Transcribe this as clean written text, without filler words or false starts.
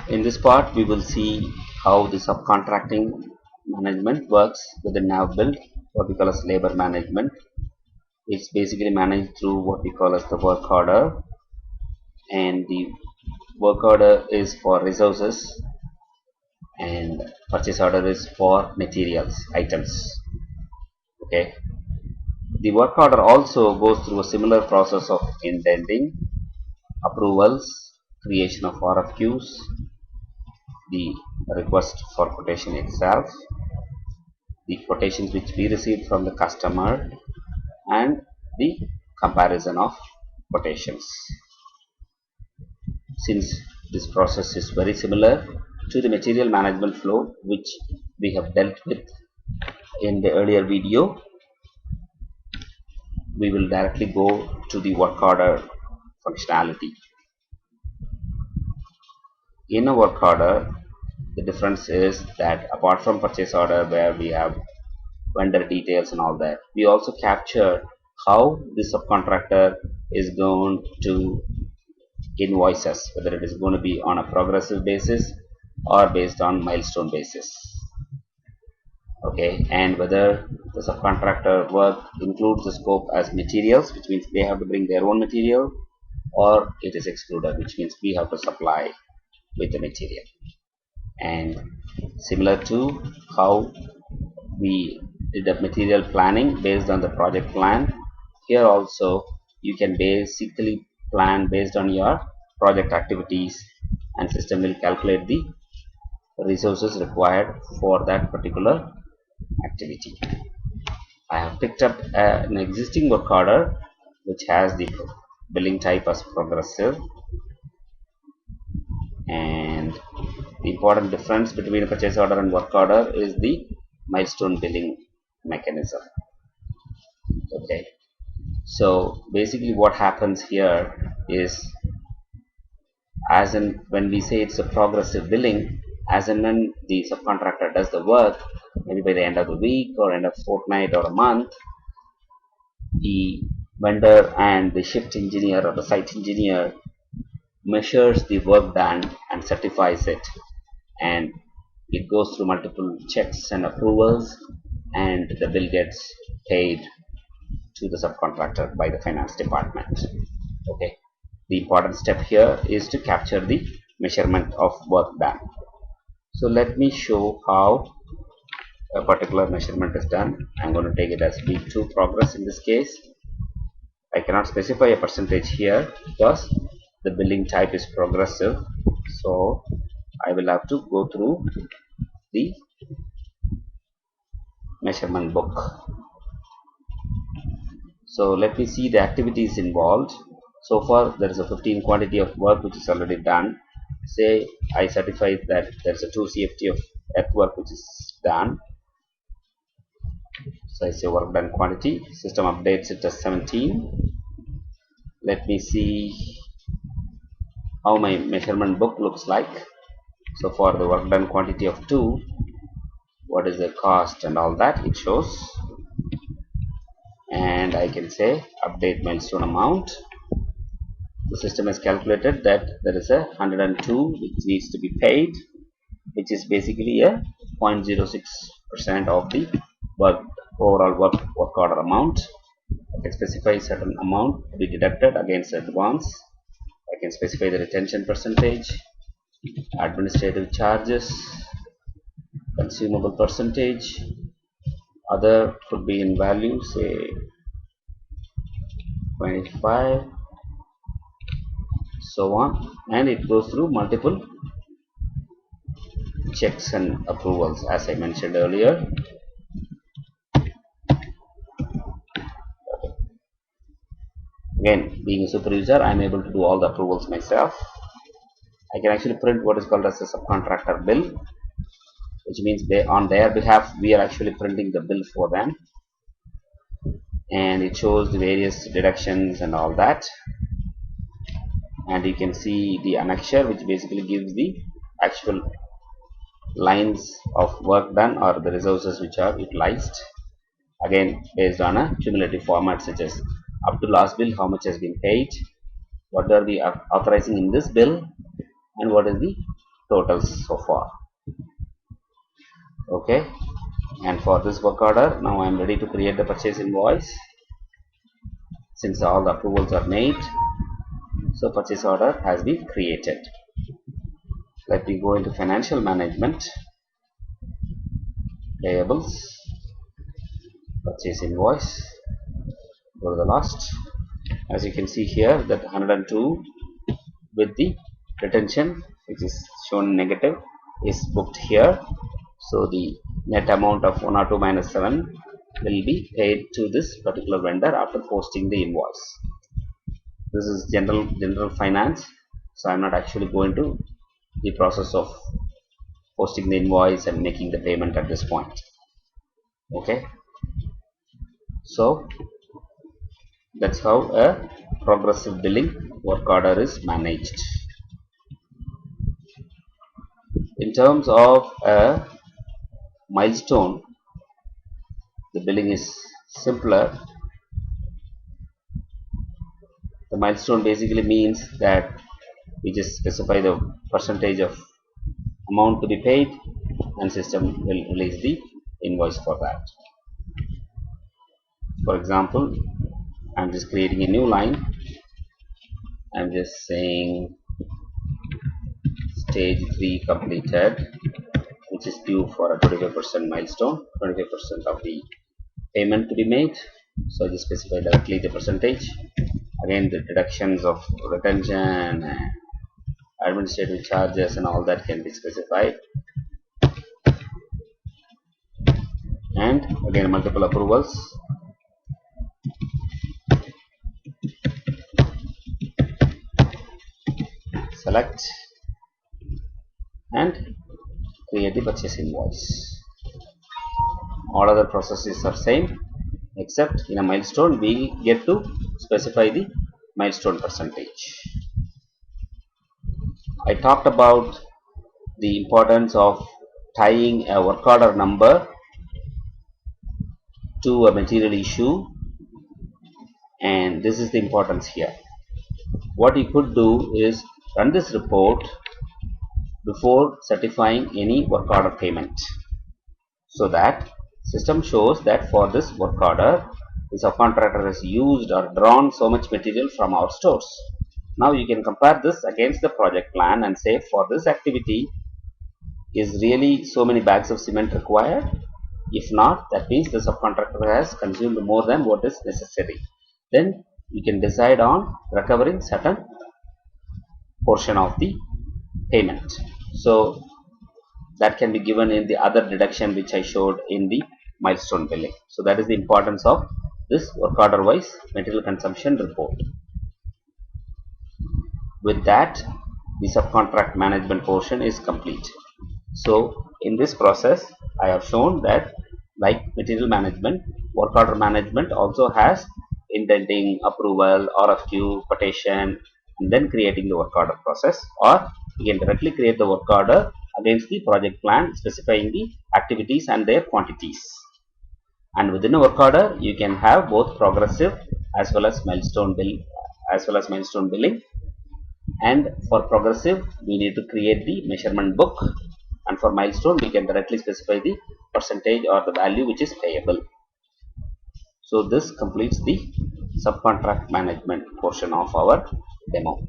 In this part, we will see how the subcontracting management works with the NAVBUILD, what we call as labor management. It's basically managed through what we call as the work order, and the work order is for resources and purchase order is for materials, items. Okay. The work order also goes through a similar process of indenting, approvals, creation of RFQs, the request for quotation itself, the quotations which we received from the customer, and the comparison of quotations. Since this process is very similar to the material management flow which we have dealt with in the earlier video, we will directly go to the work order functionality. In a work order, the difference is that apart from purchase order where we have vendor details and all that, we also capture how the subcontractor is going to invoice us, whether it is going to be on a progressive basis or based on milestone basis. Okay, and whether the subcontractor work includes the scope as materials, which means they have to bring their own material, or it is excluded, which means we have to supply with the material. And similar to how we did the material planning based on the project plan, here also you can basically plan based on your project activities, and system will calculate the resources required for that particular activity. I have picked up an existing work order which has the billing type as progressive, and the important difference between a purchase order and work order is the milestone billing mechanism. Okay, so basically what happens here is, as in when we say it's a progressive billing, as in when the subcontractor does the work, maybe by the end of the week or end of fortnight or a month, the vendor and the shift engineer or the site engineer measures the work done and certifies it, and it goes through multiple checks and approvals, and the bill gets paid to the subcontractor by the finance department. Okay, the important step here is to capture the measurement of work done. So let me show how a particular measurement is done. I'm going to take it as week 2 progress in this case. I cannot specify a percentage here because the billing type is progressive, so I will have to go through the measurement book. So let me see the activities involved. So far there is a 15 quantity of work which is already done. Say I certify that there is a 2 CFT of earthwork which is done. So I say work done quantity, system updates it as 17. Let me see how my measurement book looks like. So for the work done quantity of 2, what is the cost and all that it shows, and I can say update milestone amount. The system has calculated that there is a 102 which needs to be paid, which is basically a 0.06% of the overall work order amount. I can specify certain amount to be deducted against advance. I can specify the retention percentage, administrative charges, consumable percentage, other could be in value, say 25, so on, and it goes through multiple checks and approvals as I mentioned earlier. Again, being a super user, I am able to do all the approvals myself. I can actually print what is called as a subcontractor bill, which means on their behalf we are actually printing the bill for them, and it shows the various deductions and all that. And you can see the annexure, which basically gives the actual lines of work done or the resources which are utilized, again based on a cumulative format such as up to last bill how much has been paid, what are we authorizing in this bill, and what is the totals so far. Okay, and for this work order, now I am ready to create the purchase invoice. Since all the approvals are made, so purchase order has been created. Let me go into financial management, payables, purchase invoice, go to the last. As you can see here that 102 with the retention which is shown negative is booked here. So the net amount of 102 minus 7 will be paid to this particular vendor after posting the invoice. This is general finance, so I'm not actually going to the process of posting the invoice and making the payment at this point. Okay, so that's how a progressive billing work order is managed. In terms of a milestone, the billing is simpler. The milestone basically means that we just specify the percentage of amount to be paid and system will release the invoice for that. For example, I'm just creating a new line. I'm just saying stage 3 completed, which is due for a 25% milestone, 25% of the payment to be made. So I just specify directly the percentage. Again, the deductions of retention and administrative charges and all that can be specified. And again, multiple approvals. Select and create the purchase invoice. All other processes are same, except in a milestone we get to specify the milestone percentage. I talked about the importance of tying a work order number to a material issue, and this is the importance here. What you could do is run this report before certifying any work order payment, so that system shows that for this work order the subcontractor has used or drawn so much material from our stores. Now you can compare this against the project plan and say, for this activity is really so many bags of cement required? If not, that means the subcontractor has consumed more than what is necessary. Then you can decide on recovering certain portion of the payment. So that can be given in the other deduction which I showed in the milestone billing. So that is the importance of this work order wise material consumption report. With that, the subcontract management portion is complete. So in this process, I have shown that like material management, work order management also has indenting, approval, RFQ, quotation, and then creating the work order process, or you can directly create the work order against the project plan specifying the activities and their quantities. And within a work order, you can have both progressive as well as milestone billing. And for progressive, we need to create the measurement book, and for milestone we can directly specify the percentage or the value which is payable. So this completes the subcontract management portion of our demo.